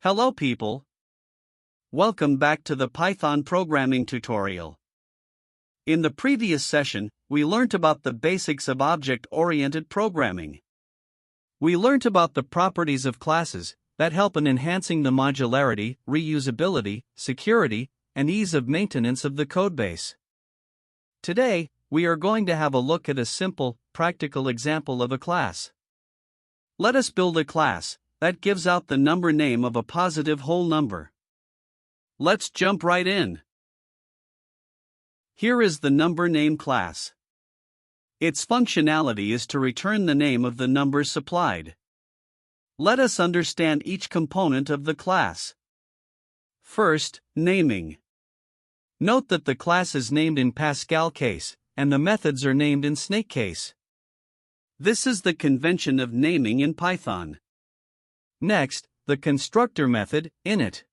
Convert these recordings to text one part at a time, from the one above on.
Hello people! Welcome back to the Python programming tutorial. In the previous session, we learnt about the basics of object-oriented programming. We learnt about the properties of classes that help in enhancing the modularity, reusability, security, and ease of maintenance of the codebase. Today, we are going to have a look at a simple, practical example of a class. Let us build a class that gives out the number name of a positive whole number. Let's jump right in. Here is the number name class. Its functionality is to return the name of the number supplied. Let us understand each component of the class. First, naming. Note that the class is named in Pascal case, and the methods are named in Snake case. This is the convention of naming in Python. Next, the constructor method, init.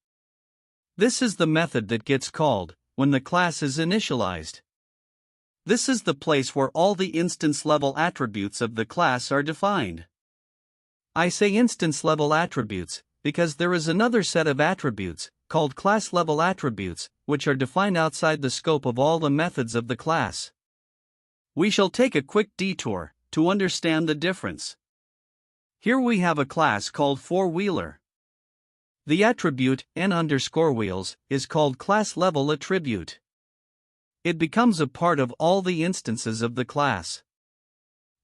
This is the method that gets called when the class is initialized. This is the place where all the instance-level attributes of the class are defined. I say instance-level attributes because there is another set of attributes, called class-level attributes, which are defined outside the scope of all the methods of the class. We shall take a quick detour to understand the difference. Here we have a class called four-wheeler. The attribute n_wheels is called class-level attribute. It becomes a part of all the instances of the class.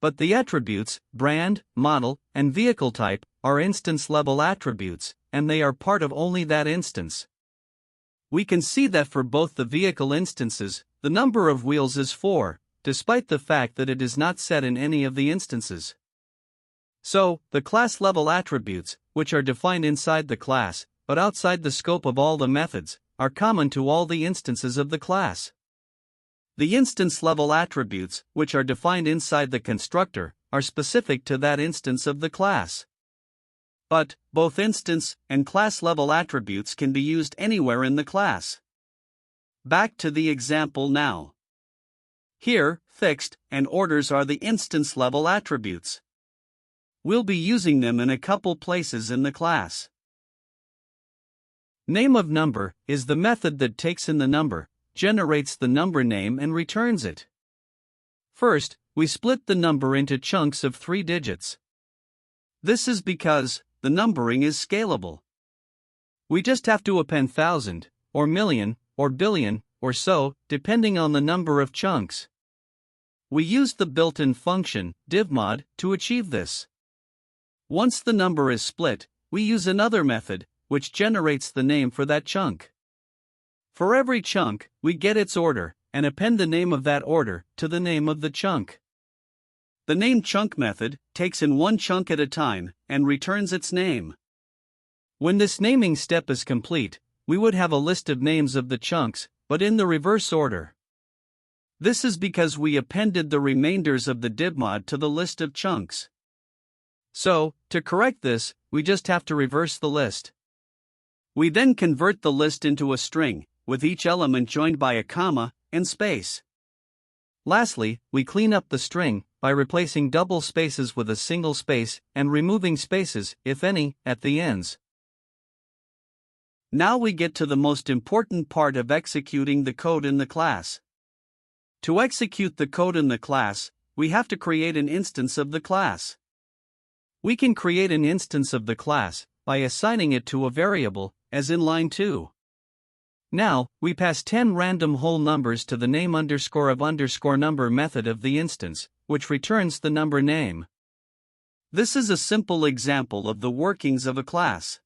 But the attributes, brand, model, and vehicle type, are instance-level attributes, and they are part of only that instance. We can see that for both the vehicle instances, the number of wheels is 4, despite the fact that it is not set in any of the instances. So, the class-level attributes, which are defined inside the class, but outside the scope of all the methods, are common to all the instances of the class. The instance-level attributes, which are defined inside the constructor, are specific to that instance of the class. But, both instance and class-level attributes can be used anywhere in the class. Back to the example now. Here, fixed and orders are the instance-level attributes. We'll be using them in a couple places in the class. Name of number is the method that takes in the number, generates the number name and returns it. First, we split the number into chunks of 3 digits. This is because the numbering is scalable. We just have to append thousand, or million, or billion, or so, depending on the number of chunks. We used the built-in function, divmod, to achieve this. Once the number is split, we use another method, which generates the name for that chunk. For every chunk, we get its order, and append the name of that order to the name of the chunk. The nameChunk method takes in one chunk at a time, and returns its name. When this naming step is complete, we would have a list of names of the chunks, but in the reverse order. This is because we appended the remainders of the divmod to the list of chunks. So, to correct this, we just have to reverse the list. We then convert the list into a string, with each element joined by a comma and space. Lastly, we clean up the string by replacing double spaces with a single space and removing spaces, if any, at the ends. Now we get to the most important part of executing the code in the class. To execute the code in the class, we have to create an instance of the class. We can create an instance of the class by assigning it to a variable, as in line 2. Now, we pass 10 random whole numbers to the name_of_number method of the instance, which returns the number name. This is a simple example of the workings of a class.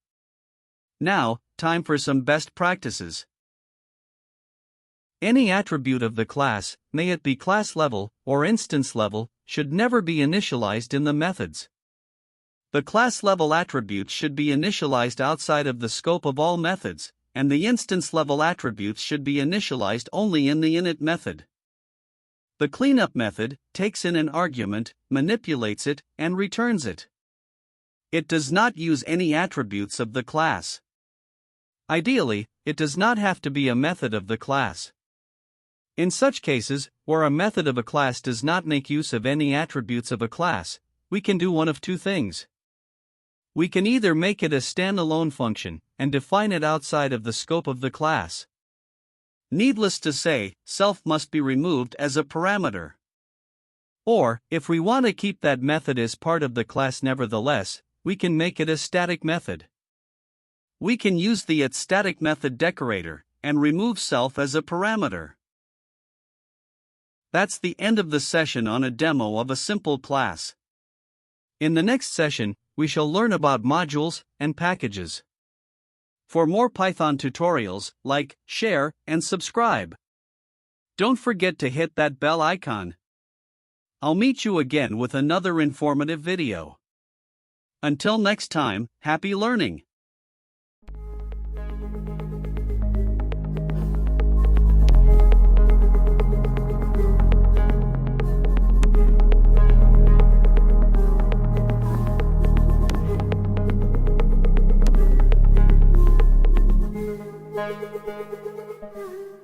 Now, time for some best practices. Any attribute of the class, may it be class level or instance level, should never be initialized in the methods. The class-level attributes should be initialized outside of the scope of all methods, and the instance-level attributes should be initialized only in the init method. The cleanup method takes in an argument, manipulates it, and returns it. It does not use any attributes of the class. Ideally, it does not have to be a method of the class. In such cases, where a method of a class does not make use of any attributes of a class, we can do one of two things. We can either make it a standalone function and define it outside of the scope of the class. Needless to say, self must be removed as a parameter. Or, if we want to keep that method as part of the class nevertheless, we can make it a static method. We can use the atStatic method decorator and remove self as a parameter. That's the end of the session on a demo of a simple class. In the next session, we shall learn about modules and packages. For more Python tutorials, like, share, and subscribe. Don't forget to hit that bell icon. I'll meet you again with another informative video. Until next time, happy learning! Thank you.